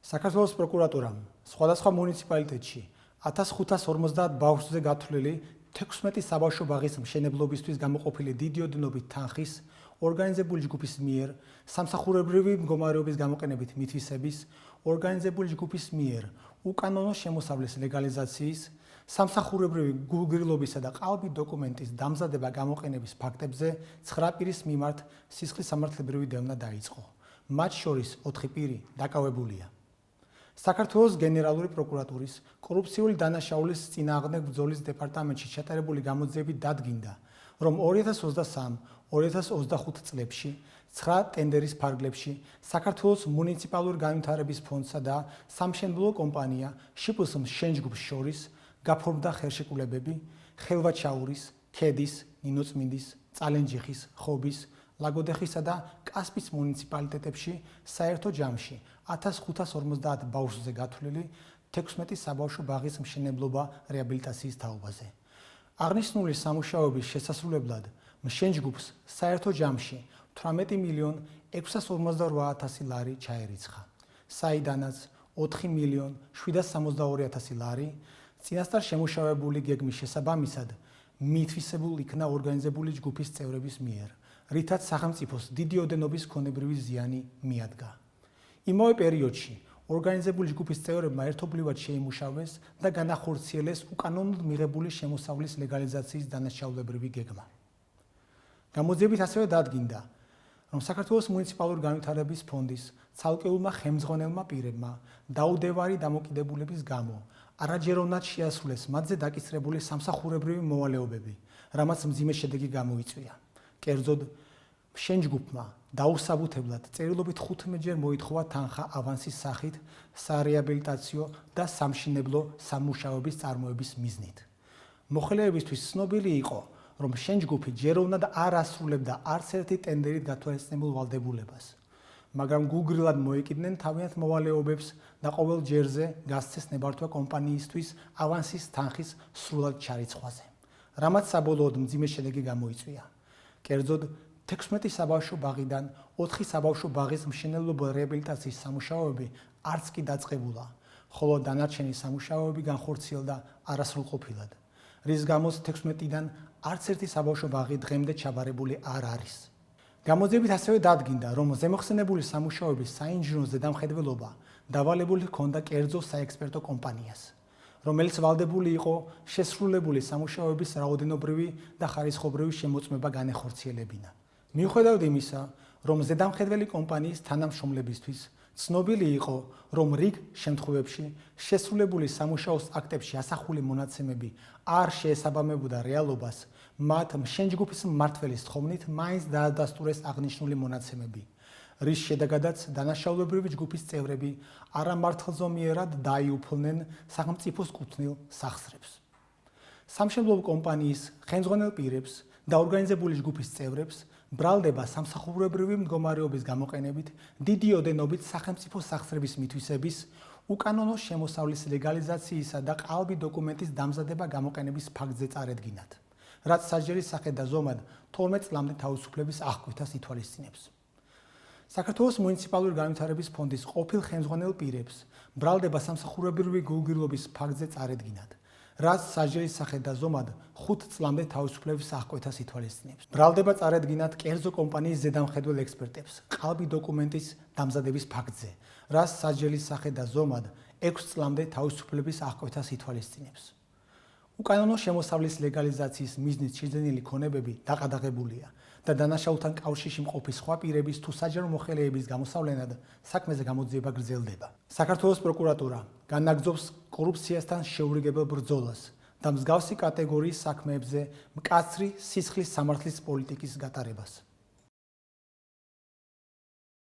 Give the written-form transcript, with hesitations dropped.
საქართველოს პროკურატურამ სხვადასხვა მუნიციპალიტეტში 1550 ბავშვზე გათვლილი 16 საბავშვო ბაღის მშენებლობისთვის გამოყოფილი დიდი ოდენობით თანხის ორგანიზებული ჯგუფის მიერ სამსახურებრივი მდგომარეობის გამოყენებით მითვისების, ორგანიზებული ჯგუფის მიერ უკანონო შემოსავლის ლეგალიზაციის, სამსახურებრივი გულგრილობისა და ყალბი დოკუმენტის დამზადება გამოყენების ფაქტებზე 9 პირის მიმართ სისხლის სამართლებრივი დევნა დაიწყო. მათ შორის 4 პირი დაკავებულია. საქართველოს გენერალური პროკურატურის კორუფციული დანაშაულის წინააღმდეგ ბრძოლის დეპარტამენტში ჩატარებული გამოძიებით დადგინდა, რომ 2023-2025 წლებში 9 ტენდერის ფარგლებში საქართველოს მუნიციპალური განვითარების ფონდსა და სამშენებლო კომპანია შპს შენჯგუფს შორის გაფორმდა ხელშეკრულებები ხელვაჩაურის, ქედის, ნინოწმინდის, წალენჯიხის, ხობის, ლაგოდეხისა და კასპის მუნიციპალიტეტებში საერთო ჯამში 1550 ბავშვზე გათვლილი 16 საბავშვო ბაღის მშენებლობა რეაბილიტაციის თაობაზე. აღნიშნული სამუშაოების შესასრულებლად მშენჯგუფს საერთო ჯამში 18.658.000 ლარი ჩაერიცხა, საიდანაც 4.762.000 ლარი წინასწარ შემუშავებული გეგმის შესაბამისად მითვისებულ იქნა ორგანიზებული ჯგუფის წევრების მიერ, რითაც სახელმწიფოს დიდი ოდენობის ქონებრივი ზიანი მიადგა. იმავე პერიოდში ორგანიზებული ჯგუფის წევრებმა ერთობლივად შეიმუშავეს და განახორციელეს უკანონოდ მიღებული შემოსავლის ლეგალიზაციის დანაშაულებრივი გეგმა. გამოძიებით ასევე დადგინდა, რომ საქართველოს მუნიციპალური განვითარების ფონდის ცალკეულმა ხელმძღვანელმა პირებმა დაუდევარი დამოკიდებულების გამო არაჯეროვნად შეასრულეს მათზე დაკისრებული სამსახურებრივი მოვალეობები, რამაც მძიმე შედეგი გამოიწვია. კერძოდ, შენჯგუფმა დაუსაბუთებლად წერილობით 15-ჯერ მოითხოვა თანხა ავანსის სახით სარეაბილიტაციო და სამშენებლო სამუშაოების წარმოების მიზნით. მოხელეებისთვის ცნობილი იყო, რომ შენჯგუფი ჯეროვნად არ ასრულებდა არც ერთი ტენდერით გათვალისწინებულ ვალდებულებას, მაგრამ გულგრილად მოეკიდნენ თავიანთ მოვალეობებს და ყოველ ჯერზე გასცეს ნებართვა კომპანიისთვის ავანსის თანხის სრულად ჩარიცხვაზე, რამაც საბოლოოდ მძიმე შედეგი გამოიწვია. კერძოდ, 16 საბავშვო ბაღიდან 4 საბავშვო ბაღის მშენებლობა რეაბილიტაციის სამუშაოები არც კი დაწყებულა, ხოლო დანარჩენი სამუშაოები განხორციელდა არასრულყოფილად, რის გამოც 16-დან არც ერთი საბავშვო ბაღი დღემდე ჩაბარებული არ არის. გამოძიებით ასევე დადგინდა, რომ ზემოხსენებული სამუშაოების საინჟინრო ზედამხედველობა დავალებული ჰქონდა კერძო საექსპერტო კომპანიას, რომელიც ვალდებული იყო შესრულებული სამუშაოების რაოდენობრივი და ხარისხობრივი შემოწმება განეხორციელებინა. მიუხედავად იმისა, რომ ზედამხედველი კომპანიის თანამშრომლებისთვის ცნობილი იყო, რომ რიგ შემთხვევებში შესრულებული სამუშაოს აქტებში ასახული მონაცემები არ შეესაბამებოდა რეალობას, მათ მშენჯგუფის მმართველის თხოვნით მაინც დაადასტურეს აღნიშნული მონაცემები, რის შედეგადაც დანაშაულებრივი ჯგუფის წევრები არამართლზომიერად დაიუფლნენ სახელმწიფოს კუთვნილ სახსრებს. სამშენებლო კომპანიის ხელმძღვანელ პირებს და ორგანიზებული ჯგუფის წევრებს ბრალდება სამსახურებრივი მდგომარეობის გამოყენებით დიდი ოდენობით სახელმწიფო სახსრების მითვისების, უკანონო შემოსავლის ლეგალიზაციისა და ყალბი დოკუმენტის დამზადება გამოყენების ფაქტზე წარედგინათ, რაც სასჯელის სახე და ზომად 12 წლამდე თავისუფლების აღკვეთას ითვალისწინებს. საქართველოს მუნიციპალური განვითარების ფონდის ყოფილ ხელმძღვანელ პირებს ბრალდება სამსახურებრივი გულგრილობის ფაქტზე წარედგინათ, რაც სასჯელის სახე და ზომად 5 წლამდე თავისუფლების აღკვეთას ითვალისწინებს. ბრალდება წარედგინათ კერძო კომპანიის ზედამხედველ ექსპერტებს ყალბი დოკუმენტის დამზადების ფაქტზე, რაც სასჯელის სახე და ზომად 6 წლამდე თავისუფლების აღკვეთას ითვალისწინებს. უკანონო შემოსავლის ლეგალიზაციის მიზნით შეძენილი ქონებები დაყადაღებულია და დანაშაულთან კავშირში მყოფი სხვა პირების თუ საჯარო მოხელეების გამოსავლენად საქმეზე გამოძიება გრძელდება. საქართველოს პროკურატურა განაგრძობს კორუფციასთან შეურიგებელ ბრძოლას და მსგავსი კატეგორიის საქმეებზე მკაცრი სისხლის სამართლის პოლიტიკის გატარებას.